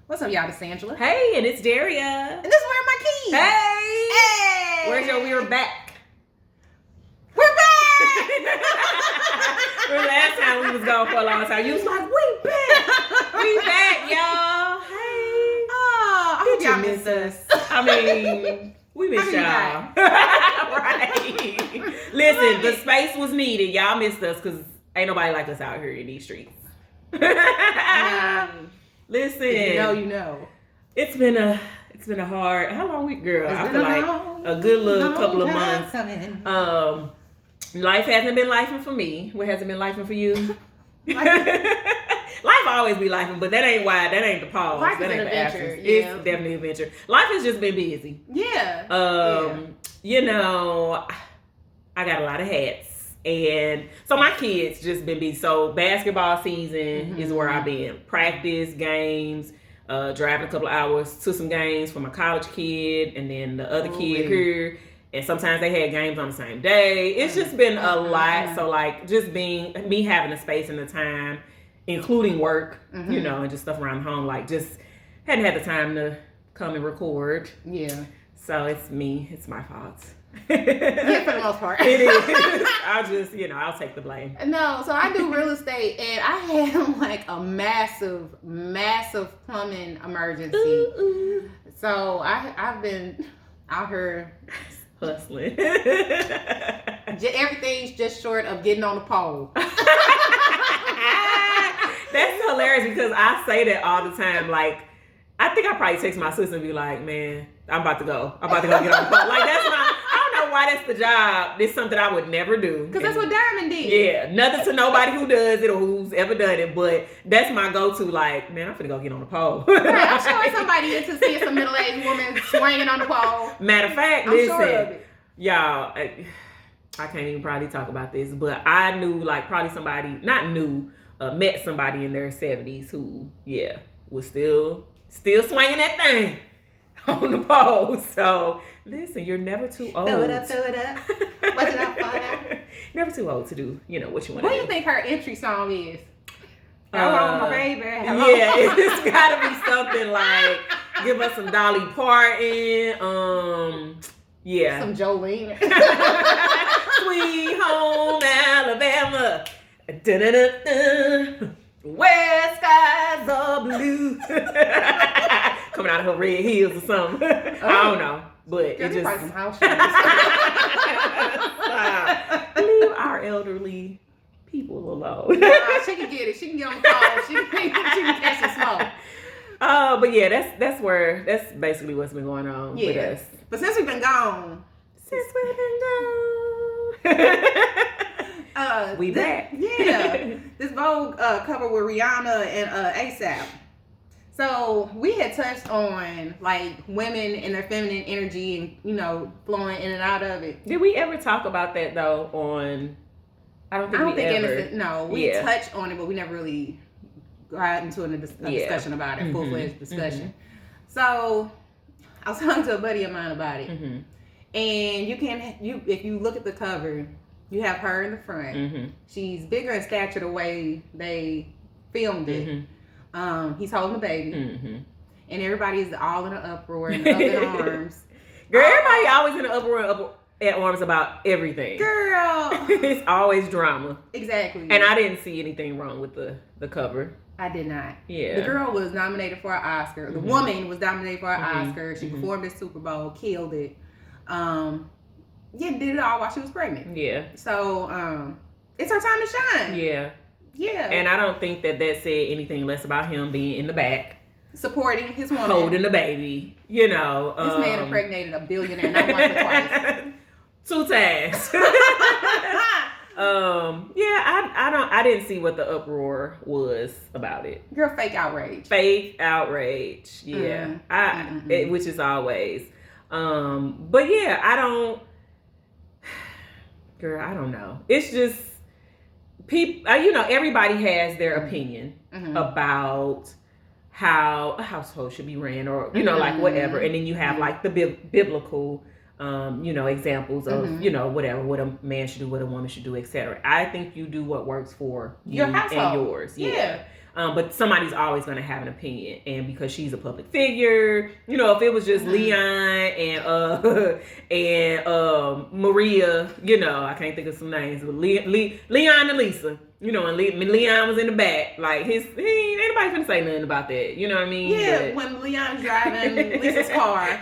What's up, y'all? This is Angela. Hey, and it's Daria. And this is Where Are My Keys? Hey! Hey! Where's your we're back? We're back! Remember last time we was gone for a long time, you was like, we back! We back, y'all. Hey. Oh, I hope y'all miss us. I mean, we miss y'all. Right. Listen, the space was needed. Y'all missed us because ain't nobody like us out here in these streets. Listen, you know. It's been a hard. How long week, girl? I feel like a good little couple of months. Life hasn't been lifing for me. What hasn't been lifing for you? Life always be lifing, but that ain't why. That ain't the pause. Life that is ain't an the adventure. absence. Yeah. It's definitely an adventure. Life has just been busy. Yeah. You know, I got a lot of hats. And so my kids just been busy. So basketball season is where I've been. Practice, games, driving a couple of hours to some games for my college kid and then the other kid here. And sometimes they had games on the same day. It's just been a lot. So like just being me having the space and the time, including work, you know, and just stuff around home, like just hadn't had the time to come and record. Yeah. So it's me. It's my fault. Yeah, for the most part. It is. I'll take the blame. No, so I do real estate, and I had like a massive plumbing emergency. So I've been out here hustling. Everything's just short of getting on the pole. That's hilarious because I say that all the time. Like, I think I probably text my sister and be like, man, I'm about to go get on the pole. Like, that's my, I don't know why that's the job. It's something I would never do. Because that's what Diamond did. Yeah, nothing to nobody who does it or who's ever done it, but that's my go-to. Like, man, I'm finna go get on the pole. Right, I'm sure somebody into seeing some middle-aged woman swinging on the pole. Matter of fact, I'm listen, sure of it. Y'all, I can't even probably talk about this, but I knew like probably somebody, not knew, met somebody in their 70s who, was still swinging that thing on the pole. So listen, you're never too old. Throw it up. What's it up, fire? Never too old to do, what you want to do. What do you think her entry song is? Hello, my baby. Hello. Yeah, it's gotta be something like give us some Dolly Parton. Some Jolene. Sweet home Alabama. Da-da-da-da. Where skies are blue. Coming out of her red heels or something. I don't know. But it just some house leave our elderly people alone. Nah, she can get it. She can get on the phone. She can catch the smoke. But yeah, that's basically what's been going on with us. But since we've been gone. We back. Yeah. This Vogue cover with Rihanna and ASAP. So we had touched on like women and their feminine energy and flowing in and out of it. Did we ever talk about that though I don't think ever. No, we touched on it, but we never really got into a discussion about it, full-fledged discussion. So I was talking to a buddy of mine about it. And if you look at the cover, you have her in the front. She's bigger in stature the way they filmed it. He's holding a baby. And everybody is all in an uproar and up in arms. Girl, everybody always in an uproar up at arms about everything. Girl. It's always drama. Exactly. And I didn't see anything wrong with the cover. I did not. Yeah. The girl was nominated for an Oscar. The woman was nominated for an Oscar. She performed at Super Bowl, killed it. Did it all while she was pregnant. Yeah. So, it's her time to shine. Yeah. Yeah. And I don't think that said anything less about him being in the back. Supporting his woman. Holding the baby. This man impregnated a billionaire, not once or twice. 2 times. I didn't see what the uproar was about it. Girl, fake outrage. Yeah. Which is always. But yeah, I don't know. It's just people, everybody has their opinion about how a household should be ran or, like whatever. And then you have like the biblical, examples of, whatever, what a man should do, what a woman should do, etc. I think you do what works for you your household and yours. Yeah. But somebody's always going to have an opinion, and because she's a public figure, if it was just Leon and Maria, I can't think of some names, but Leon and Lisa, and Leon was in the back, like ain't nobody finna say nothing about that, you know what I mean? Yeah, when Leon's driving Lisa's car.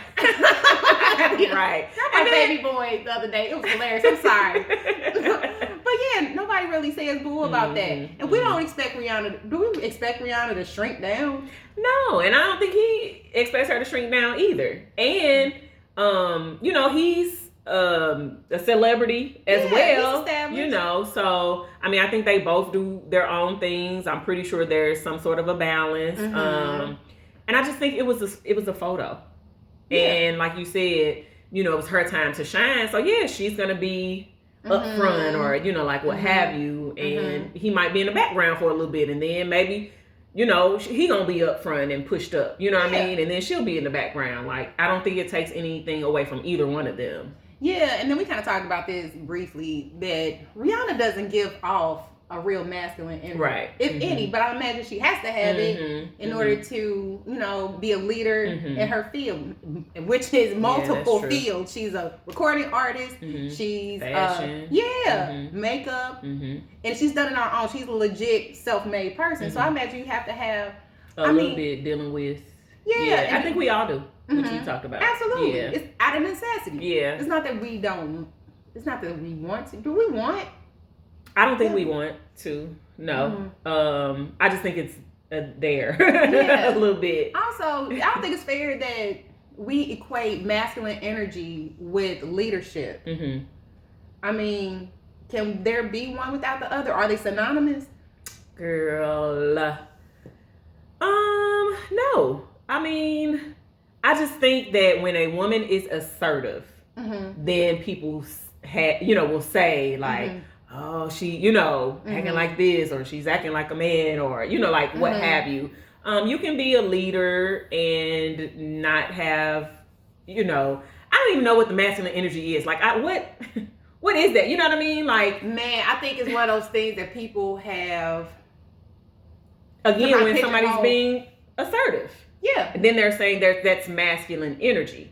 Right. That my baby boy the other day. It was hilarious. I'm sorry. But yeah, nobody really says boo about that. And we don't expect Rihanna. Do we expect Rihanna to shrink down? No, and I don't think he expects her to shrink down either. And he's a celebrity as well. So I mean, I think they both do their own things. I'm pretty sure there's some sort of a balance. And I just think it was a photo. Yeah. And like you said, it was her time to shine. So yeah, she's gonna be up front or like what have you, and he might be in the background for a little bit, and then maybe he gonna be up front and pushed up, what I mean, and then she'll be in the background. Like, I don't think it takes anything away from either one of them. Yeah, and then we kind of talked about this briefly, that Rihanna doesn't give off a real masculine energy, right? If any, but I imagine she has to have it in order to, be a leader in her field, which is multiple fields. She's a recording artist. She's fashion, makeup, and she's done it on her own. She's a legit self-made person. So I imagine you have to have a little bit dealing with. Yeah, I think we all do. What you talked about. Absolutely, it's out of necessity. Yeah, it's not that we don't. It's not that we want to. Do we want? I don't think we want to. No. I just think it's there a little bit. Also, I don't think it's fair that we equate masculine energy with leadership. I mean, can there be one without the other? Are they synonymous? Girl. No. I mean, I just think that when a woman is assertive, then people will say like, oh, she, acting like this, or she's acting like a man, or, like what have you. You can be a leader and not have, I don't even know what the masculine energy is. Like, what is that? You know what I mean? Like, man, I think it's one of those things that people have. Again, when somebody's being assertive. Yeah. And then they're saying that's masculine energy.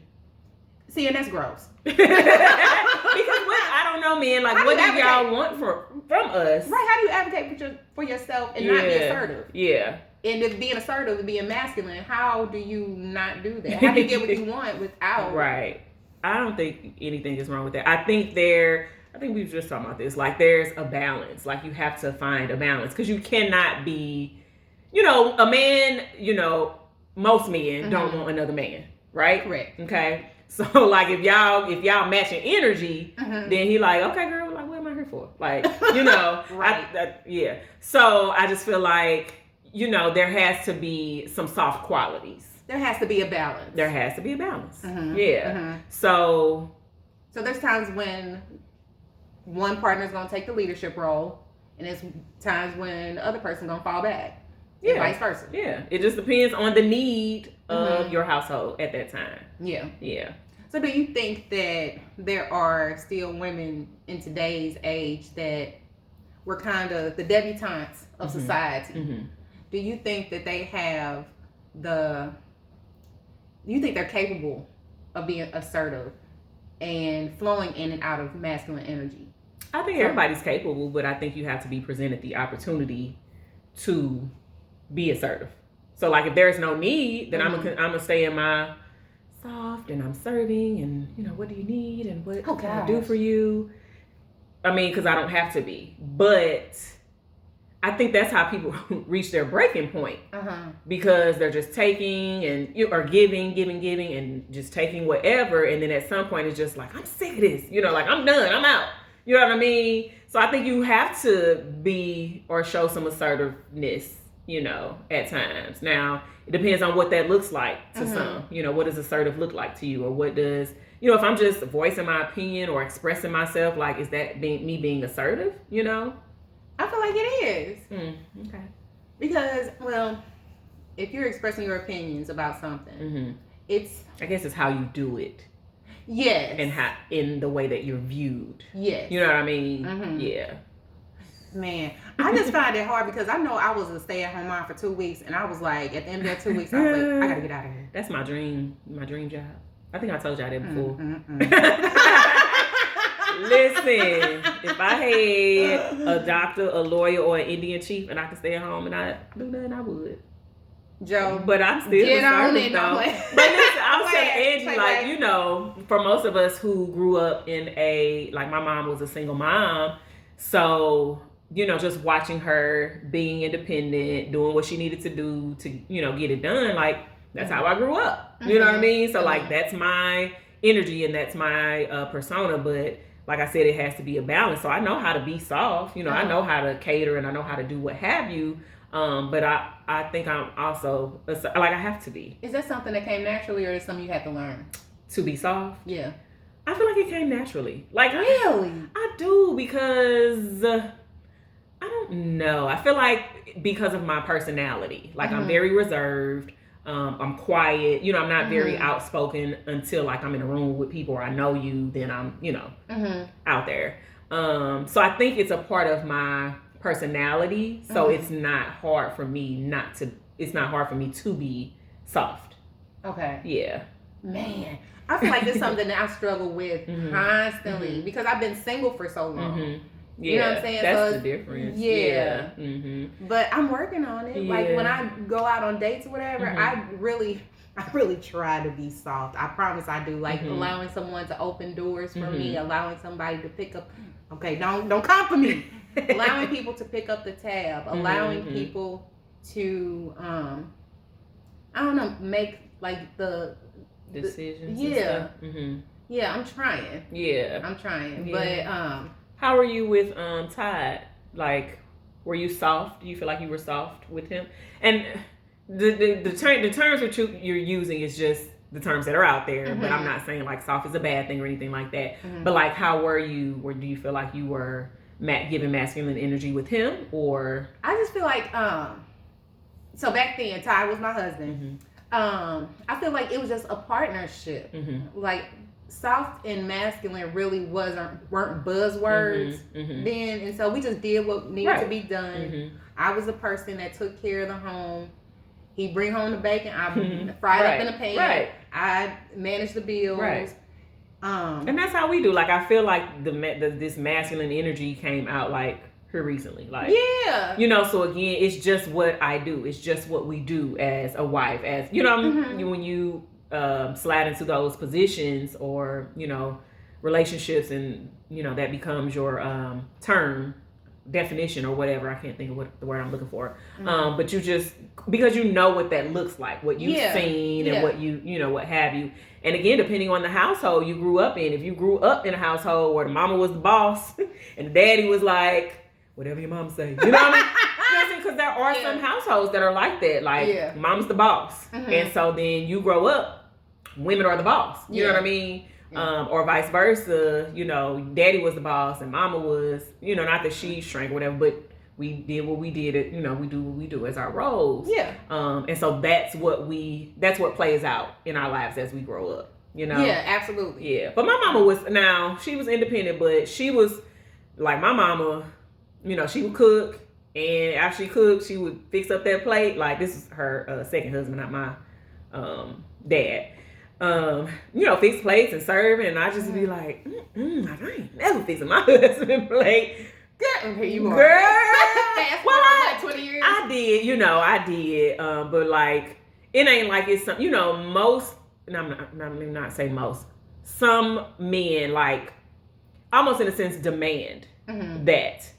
See, and that's gross. Because I don't know, man. Like, what do y'all want from us? Right? How do you advocate for yourself and not be assertive? Yeah. And if being assertive and being masculine, how do you not do that? How do you get what you want without? Right. I don't think anything is wrong with that. I think we were just talking about this. Like, there's a balance. Like, you have to find a balance, because you cannot be, a man. Most men don't want another man, right? Correct. Okay. So, like, if y'all matching energy, then he like, okay, girl, like, what am I here for? Like, right. Yeah. So I just feel like, there has to be some soft qualities. There has to be a balance. Yeah. So there's times when one partner is going to take the leadership role, and there's times when the other person's going to fall back. And vice versa. Yeah. It just depends on the need of your household at that time. Yeah. Yeah. So do you think that there are still women in today's age that were kind of the debutantes of society? Do you think that they have do you think they're capable of being assertive and flowing in and out of masculine energy? I think everybody's capable, but I think you have to be presented the opportunity to be assertive. So, like, if there's no need, then I'm gonna stay in my soft, and I'm serving, and what do you need, and what can I do for you? I mean, because I don't have to be, but I think that's how people reach their breaking point, because they're just taking and giving, and just taking whatever, and then at some point it's just like, I'm sick of this, like, I'm done, I'm out. You know what I mean? So I think you have to be or show some assertiveness, at times. Now, it depends on what that looks like to some. What does assertive look like to you? Or what does, if I'm just voicing my opinion or expressing myself, like, is that me being assertive, I feel like it is. Okay. Because, well, if you're expressing your opinions about something, I guess it's how you do it. Yes. And how, in the way that you're viewed. Yes. You know what I mean? Yeah. Man, I just find it hard because I know I was a stay-at-home mom for 2 weeks, and I was like, at the end of that 2 weeks, I was like, I gotta get out of here. That's my dream job. I think I told y'all that before. Listen, if I had a doctor, a lawyer, or an Indian chief, and I could stay at home and I do nothing, I would. Joe, but I'm still get on it, though. But listen, I was telling Angie, like, you know, for most of us who grew up in like my mom was a single mom, so, you know, just watching her being independent, doing what she needed to do to, you know, get it done, like, that's how I grew up. You know what I mean? So, like, that's my energy and that's my persona, but like I said, it has to be a balance. So I know how to be soft, you know, I know how to cater and I know how to do what have you. But I think I'm also, like, I have to be. Is that something that came naturally, or is something you had to learn? To be soft? Yeah. I feel like it came naturally. Like, really? I do, because I don't know. I feel like because of my personality, like I'm very reserved. I'm quiet. You know, I'm not very outspoken until like I'm in a room with people or I know you, then I'm, you know, out there. So I think it's a part of my personality. So it's not hard for me to be soft. Okay. Yeah. Man, I feel like this is something that I struggle with constantly because I've been single for so long. Yeah, you know what I'm saying? That's so the difference. Yeah. But I'm working on it. Yeah. Like when I go out on dates or whatever, I really try to be soft. I promise I do. Like allowing someone to open doors for me, allowing somebody to pick up. Okay, don't come for me. Allowing people to pick up the tab, allowing people to I don't know, make like the decisions. Yeah. Yeah, I'm trying. Yeah. I'm trying. Yeah. But how are you with Todd? Like, were you soft? Do you feel like you were soft with him? And the terms that you're using is just the terms that are out there. But I'm not saying like soft is a bad thing or anything like that. But like, how were you? Or do you feel like you were giving masculine energy with him? Or I just feel like so back then Ty was my husband. I feel like it was just a partnership. Like soft and masculine really weren't buzzwords then, and so we just did what needed to be done. I was the person that took care of the home. He bring home the bacon, I fried up in a pan. I managed the bills. And that's how we do. Like, I feel like this masculine energy came out like here recently. Like, you know. So again, it's just what I do. It's just what we do as a wife. As you know, when you slide into those positions or, you know, relationships, and, you know, that becomes your term definition or whatever. I can't think of what the word I'm looking for. But you just, because you know what that looks like, what you've seen and what you know, what have you. And again, depending on the household you grew up in, if you grew up in a household where the mama was the boss and the daddy was like, whatever your mom say, you know what I mean? Because there are some households that are like that. Like, mom's the boss. And so then you grow up, women are the boss. You know what I mean? Or vice versa. You know, daddy was the boss and mama was, you know, not that she shrank or whatever, but we did what we did. You know, we do what we do as our roles. And so that's what plays out in our lives as we grow up. You know? Yeah, absolutely. Yeah. But my mama she was independent, but she was like, my mama, you know, she would cook. And after she cooked, she would fix up that plate. Like, this is her second husband, not my dad. You know, fix plates and serve, and I just be like, like, I ain't never fixing my husband's plate. Girl, here you are. Girl. Well, 20 years. I did. But like, it ain't like it's some, you know, most, and I'm not say most, some men, like, almost in a sense demand that.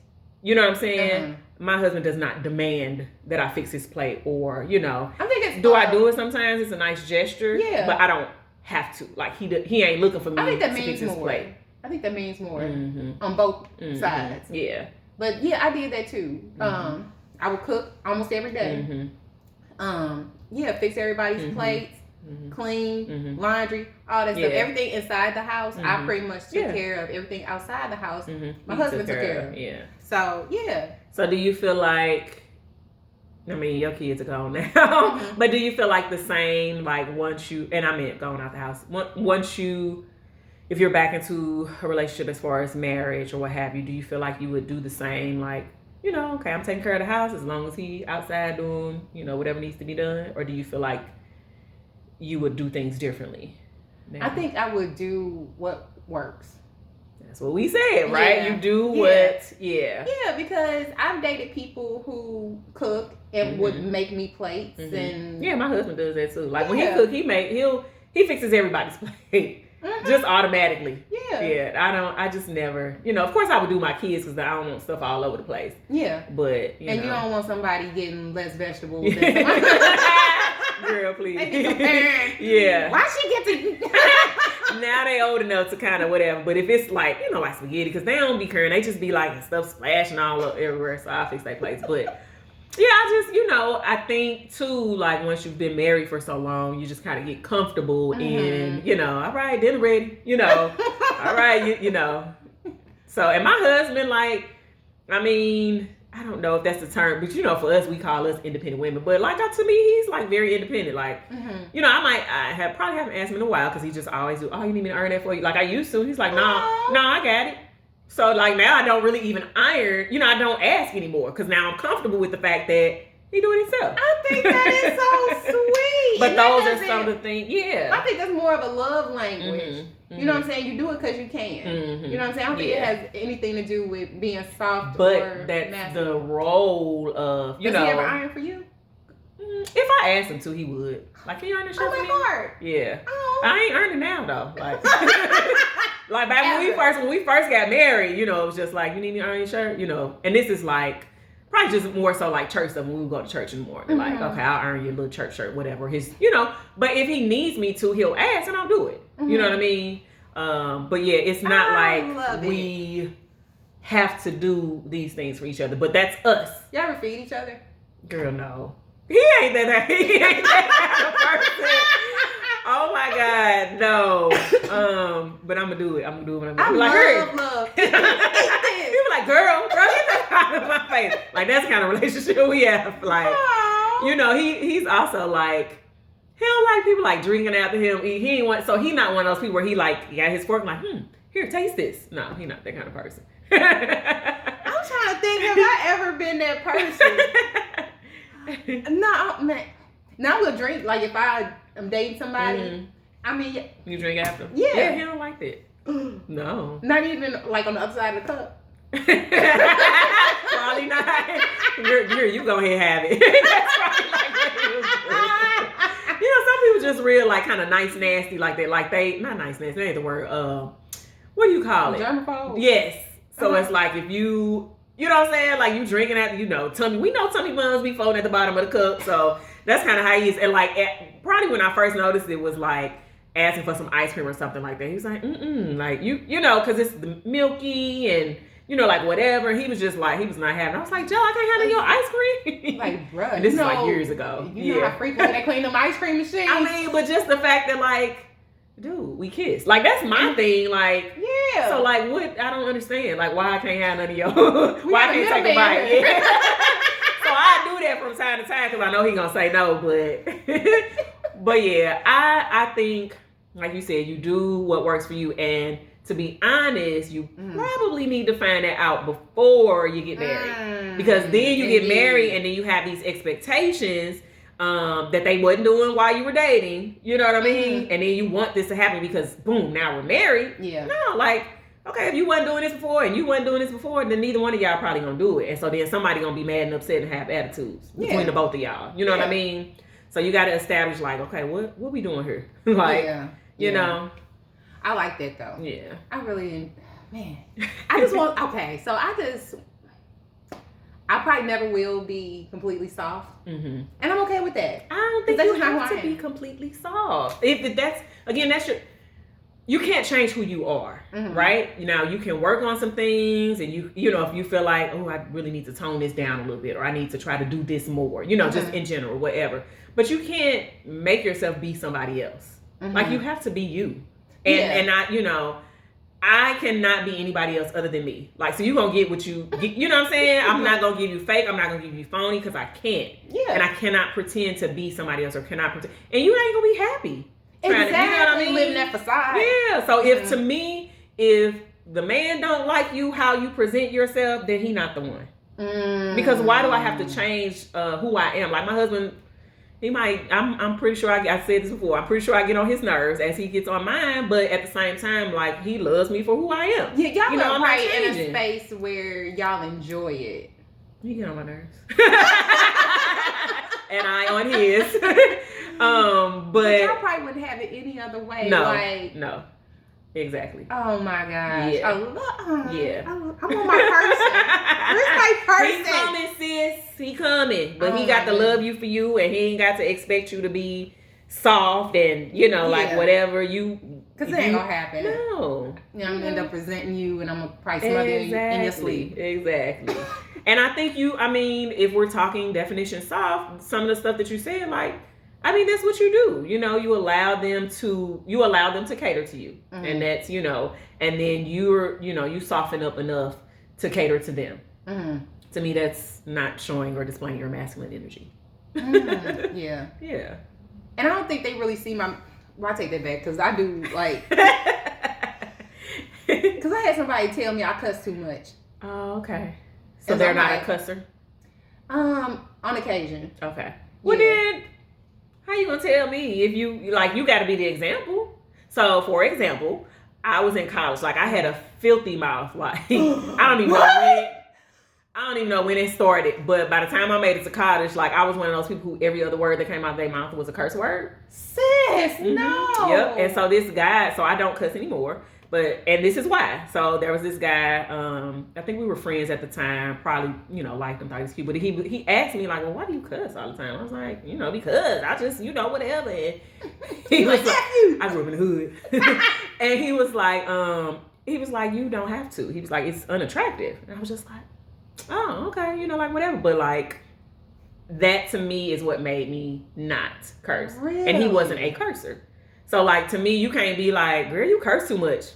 You know what I'm saying? My husband does not demand that I fix his plate, or, you know, I think it's I do it sometimes? It's a nice gesture, but I don't have to. Like, he ain't looking for me to fix his plate. I think that means more on both sides. Yeah. But yeah, I did that too. I would cook almost every day. Fix everybody's plates, clean, laundry, all that stuff. Everything inside the house, I pretty much took care of. Everything outside the house, my husband took care of. Yeah. So, yeah. So do you feel like, I mean, your kids are gone now, but do you feel like the same, like once you, and I meant going out the house, once you, if you're back into a relationship as far as marriage or what have you, do you feel like you would do the same, like you know, okay, I'm taking care of the house as long as he outside doing, you know, whatever needs to be done? Or do you feel like you would do things differently now? I think I would do what works. That's what we said, right? Yeah. You do what, Yeah, because I've dated people who cook and would make me plates and yeah, my husband does that too. Like when he cook, he fixes everybody's plate just automatically. I just never, you know, of course I would do my kids because I don't want stuff all over the place. Yeah. But, you don't want somebody getting less vegetables than somebody. Girl, please. Yeah. Why she get to... Now they old enough to kind of whatever. But if it's like, you know, like spaghetti, because they don't be caring. They just be like stuff splashing all up everywhere. So I'll fix their plates. But yeah, I just, you know, I think too, like once you've been married for so long, you just kind of get comfortable in, you know, all right, dinner ready, you know, all right, you know. So, and my husband, like, I mean, I don't know if that's the term, but you know, for us, we call us independent women. But like to me, he's like very independent. Like, you know, I probably haven't asked him in a while because he just always do. Oh, you need me to earn that for you? Like I used to. He's like, no, I got it. So like now I don't really even iron. You know, I don't ask anymore because now I'm comfortable with the fact that he do it himself. I think that is so sweet. But those are some of the things. Yeah, I think that's more of a love language. You know what I'm saying? You do it because you can. You know what I'm saying? I don't think it has anything to do with being soft or that's masculine. the role of, you know. Does he ever iron for you? If I asked him to, he would. Like, can you iron the shirt for me? Hard. Yeah. Oh. I ain't earning now, though. Like, like back when we first got married, you know, it was just like, you need me to iron your shirt? You know. And this is like, probably just more so like church stuff when we go to church in the morning. Like, okay, I'll earn your little church shirt, whatever. His, you know. But if he needs me to, he'll ask and I'll do it. You know what I mean? But yeah, it's not like we have to do these things for each other, but that's us. Y'all ever feed each other? Girl, no. He ain't that kind of person. Oh my God, no. But I'm gonna do it. I'm gonna do it. I love. He was like, girl, get that out of my face. Like that's the kind of relationship we have. Like, you know, he's also like, he don't like people like drinking after him. He ain't want, so he not one of those people where he like got his fork like, here, taste this. No, he not that kind of person. I'm trying to think, have I ever been that person? No, man. Now we'll drink. Like if I'm dating somebody, I mean, you drink after. Yeah, he don't like that. No, not even like on the other side of the cup. Probably not. You go ahead and have it. That's probably like you know, some people just real like kind of nice nasty like that. Like they not nice nasty. That ain't the word. What do you call it? Germaphobe. Yes. So it's like if you know what I'm saying? Like you drinking after, you know, we know tummy buns be floating at the bottom of the cup. So that's kind of how he is. And like probably when I first noticed it was like asking for some ice cream or something like that. He was like, like you know, because it's the milky and you know, like whatever. He was just like, he was not having. I was like, Joe, I can't handle your ice cream. Like, bruh. And this is like years ago. You know how frequently they clean them ice cream machines? I mean, but just the fact that like, dude, we kissed. Like that's my thing. Like, yeah. So like, what? I don't understand. Like, why I can't have none of your? Why I can't take a bite? Yeah. So I do that from time to time because I know he gonna say no. But yeah, I think like you said, you do what works for you and. To be honest, you probably need to find that out before you get married. Because then you get married and then you have these expectations that they wasn't doing while you were dating. You know what I mean? And then you want this to happen because, boom, now we're married. Yeah. No, like, okay, if you wasn't doing this before and you wasn't doing this before, then neither one of y'all probably going to do it. And so then somebody going to be mad and upset and have attitudes between the both of y'all. You know what I mean? So you got to establish, like, okay, what we doing here? Like, you know? I like that though. Yeah. I really, man. I just want, okay, so I probably never will be completely soft. And I'm okay with that. I don't think you have to be completely soft. If that's, again, you can't change who you are, right? You know, you can work on some things and you know, if you feel like, oh, I really need to tone this down a little bit or I need to try to do this more, you know, just in general, whatever. But you can't make yourself be somebody else. Like you have to be you. And I, you know, I cannot be anybody else other than me. Like, so you gonna get what you know what I'm saying? I'm not gonna give you fake. I'm not gonna give you phony because I can't. Yeah. And I cannot pretend to be somebody else or cannot pretend. And you ain't gonna be happy. Exactly. You know what I mean? Living that facade. Yeah. So if to me, if the man don't like you how you present yourself, then he not the one. Because why do I have to change who I am? Like my husband, he might. I'm pretty sure I said this before. I'm pretty sure I get on his nerves as he gets on mine. But at the same time, like he loves me for who I am. Yeah, y'all I'm are right in a space where y'all enjoy it. He get on my nerves, and I on his. But y'all probably wouldn't have it any other way. No. Exactly. Oh my gosh. Yeah. Yeah. I want my person. Where's my person? He coming, sis. He coming. But he got to love you for you, and he ain't got to expect you to be soft and, like whatever you. Because it ain't going to happen. No. I'm going to end up presenting you, and I'm going to probably smother you in your sleep. Exactly. And I think if we're talking definition soft, some of the stuff that you said, like, that's what you do. You allow them to cater to you. Mm-hmm. And that's, and then you soften up enough to cater to them. Mm-hmm. To me, that's not showing or displaying your masculine energy. Mm-hmm. Yeah. Yeah. And I don't think they really see well, I take that back because I do, like, because I had somebody tell me I cuss too much. Oh, okay. So they're not a cusser? On occasion. Okay. Well, then, how you gonna tell me if you got to be the example? So, for example, I was in college. Like, I had a filthy mouth. Like, I don't even know when it started. But by the time I made it to college, like, I was one of those people who every other word that came out of their mouth was a curse word. Sis, no. Yep. And so this guy, so I don't cuss anymore. And this is why. So there was this guy, I think we were friends at the time, probably, liked him, thought he was cute. But he asked me, like, well, why do you cuss all the time? I was like, because I just, whatever. And he was like, I grew up in the hood. And he was like, you don't have to. He was like, it's unattractive. And I was just like, oh, okay, like, whatever. But, like, that to me is what made me not curse. Really? And he wasn't a cursor. So, like, to me, you can't be like, girl, you curse too much.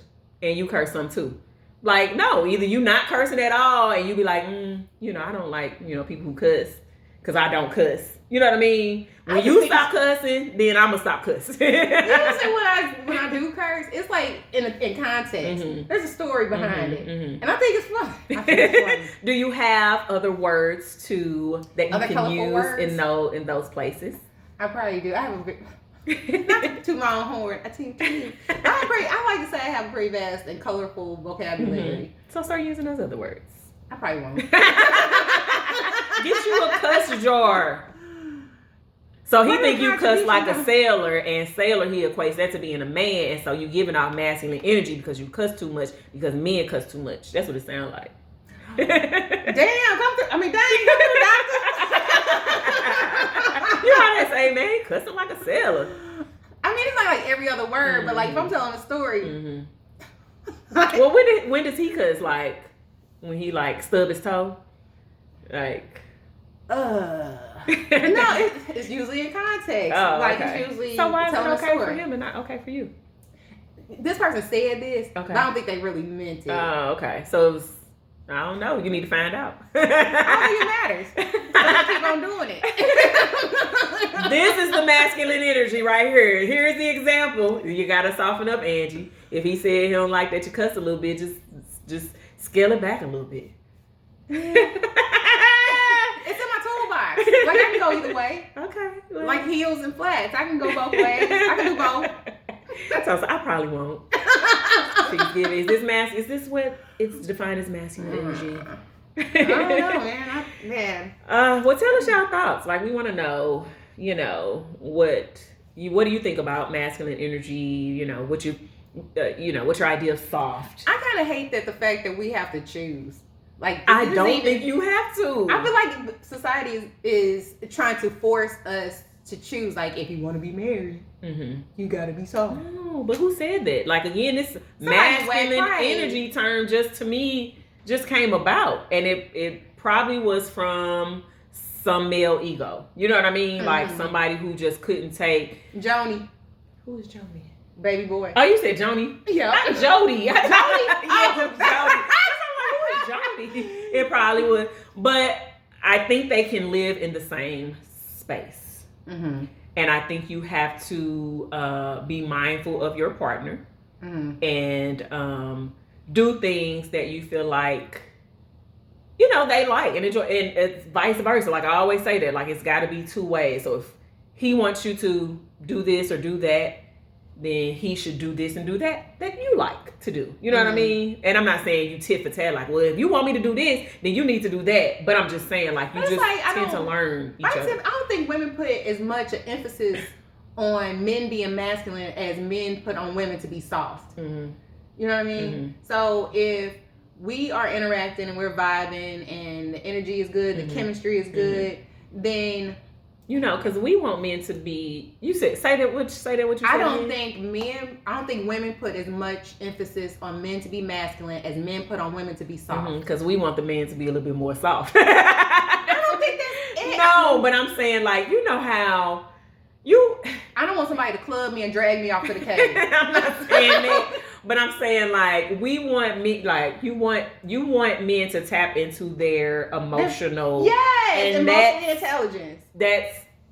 And you curse some too. Like, no, either you not cursing at all and you be like, I don't like, people who cuss because I don't cuss. You know what I mean? When you stop cussing, then I'm going to stop cussing. When I do curse, it's like in context. Mm-hmm. There's a story behind it. Mm-hmm. And I think it's fun. Do you have other words that you can use words? in those places? I probably do. I have a not to toot my own horn. I like to say I have a pretty vast and colorful vocabulary. Mm-hmm. So start using those other words. I probably won't. Get you a cuss jar. So he think you cuss like a sailor, and sailor he equates that to being a man, and so you giving off masculine energy because you cuss too much because men cuss too much. That's what it sounds like. Damn, come through the doctor. You know how they say, man, cussing like a sailor. It's not like every other word, but like if I'm telling a story. Mm-hmm. Well, when does he cuss? Like when he like stub his toe? Like no, it's usually in context. Oh, like okay. it's usually so why is it telling okay a story. for him and not okay for you? This person said this, okay. but I don't think they really meant it. Oh, okay. So it was, I don't know. You need to find out. I don't think it matters. I keep on doing it. This is the masculine energy right here. Here's the example. You gotta soften up, Angie. If he said he don't like that you cuss a little bit, just scale it back a little bit. Yeah. It's in my toolbox. Like I can go either way. Okay. Well. Like heels and flats. I can go both ways. I can do both. That's also, I probably won't. Is this what it's defined as masculine energy? I don't know, man. Well, tell us your thoughts. Like, we want to know, what do you think about masculine energy? What's your idea of soft? I kind of hate the fact that we have to choose. Like, I don't think you have to. I feel like society is trying to force us to choose. Like, if you want to be married, you gotta be soft. No, but who said that? Like, again, this masculine energy term just came about, and it probably was from some male ego. You know what I mean? Like somebody who just couldn't take Joni. Who is Joni? Baby boy. Oh, you said Joni? Yeah. Not Jody. Joni? Yeah, Jody. It probably would, but I think they can live in the same space, and I think you have to be mindful of your partner and do things that you feel like you know, they like and enjoy, and it's vice versa. Like I always say that, like it's got to be two ways. So if he wants you to do this or do that, then he should do this and do that you like to do. You know what I mean? And I'm not saying you tit for tat, like, well, if you want me to do this, then you need to do that. But I'm just saying, like, you just like, tend to learn each other. I don't think women put as much emphasis on men being masculine as men put on women to be soft. Mm-hmm. You know what I mean? Mm-hmm. So if we are interacting and we're vibing and the energy is good, the chemistry is good, then... You know, because we want men to be. You say that what you said. I don't think women put as much emphasis on men to be masculine as men put on women to be soft. Because we want the men to be a little bit more soft. I don't think that's it. No, but I'm saying, like, you know how you. I don't want somebody to club me and drag me off to the cave. I'm not saying that, but I'm saying, like, we want me, like, you want men to tap into their emotional. Yes, emotional intelligence.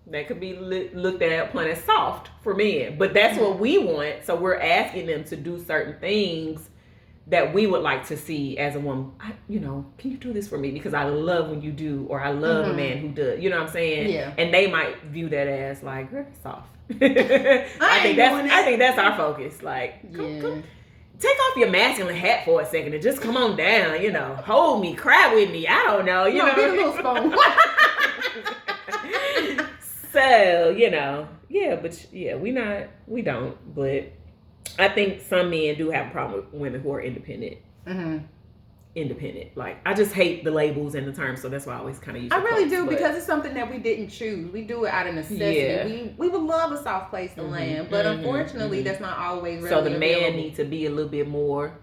That could be looked at upon as soft for men, but that's what we want. So we're asking them to do certain things that we would like to see as a woman. Can you do this for me? Because I love when you do, or I love a man who does. You know what I'm saying? Yeah. And they might view that as like really soft. I think that's our focus. Like, come, take off your masculine hat for a second and just come on down. You know, hold me, cry with me. I don't know. You know, get a little spoon. So, we don't, but I think some men do have a problem with women who are independent. Mm-hmm. Independent. Like, I just hate the labels and the terms, so that's why I always kind of use because it's something that we didn't choose. We do it out of necessity. Yeah. We would love a soft place to land, but unfortunately, that's not always really So the man available. needs to be a little bit more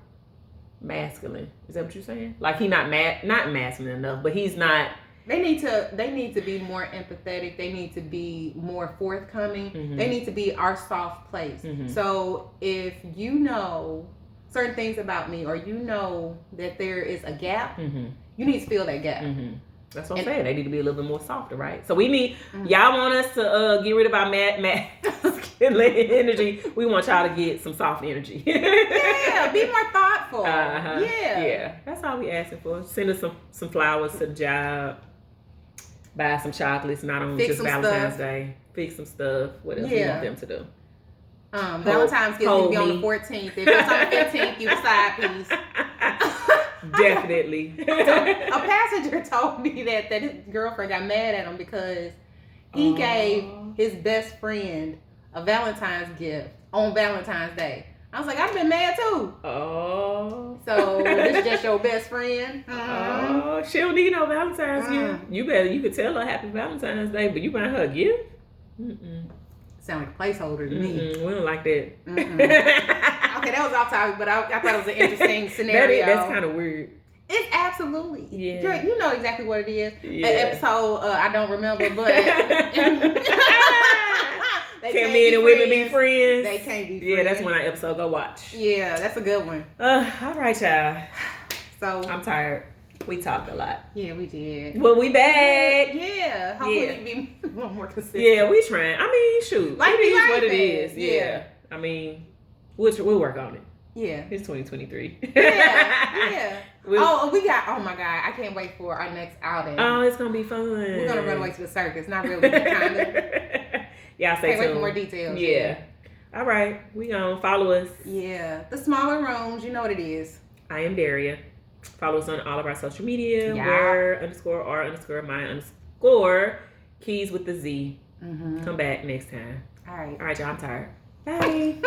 masculine. Is that what you're saying? Like, he's not masculine enough, but he's not... They need to be more empathetic. They need to be more forthcoming. Mm-hmm. They need to be our soft place. Mm-hmm. So if you know certain things about me, or you know that there is a gap, you need to fill that gap. Mm-hmm. That's what I'm saying. They need to be a little bit more softer, right? So we need y'all want us to get rid of our masculine energy. We want y'all to get some soft energy. Yeah, be more thoughtful. Yeah. That's all we asking for. Send us some flowers to the job. Buy some chocolates, not on just Valentine's Day. Fix some stuff. What else we want them to do? Valentine's gift will be on the 14th. If it's on the 15th, you decide, please. Definitely. A passenger told me that his girlfriend got mad at him because he gave his best friend a Valentine's gift on Valentine's Day. I was like, I've been mad too. Oh. So this is just your best friend? Oh, she don't need no Valentine's gift. You could tell her Happy Valentine's Day, but you buy her a gift? Sound like a placeholder to me. We don't like that. Okay, that was off topic, but I thought it was an interesting scenario. That's kind of weird. It's absolutely. Yeah. Girl, you know exactly what it is. Yeah. An episode, I don't remember, but... Can men and women be friends? They can't be friends. Yeah, that's when our episode go watch. Yeah, that's a good one. All right, y'all. So I'm tired. We talked a lot. Yeah, we did. Well, we back. Yeah. Hopefully we be a little more consistent. Yeah, we trying. I mean, shoot. Like it is like what that. it is. Yeah. I mean, we'll work on it. Yeah. It's 2023. Yeah. We got, oh my God, I can't wait for our next outing. Oh, it's going to be fun. We're going to run away to the circus. Not really, but kind of. Y'all stay tuned. Wait for more details. Yeah. All right. We gonna follow us. Yeah. The smaller rooms, you know what it is. I am Daria. Follow us on all of our social media. Yeah. where_r_my_keys with the Z. Come back next time. All right. All right, y'all. I'm tired. Bye.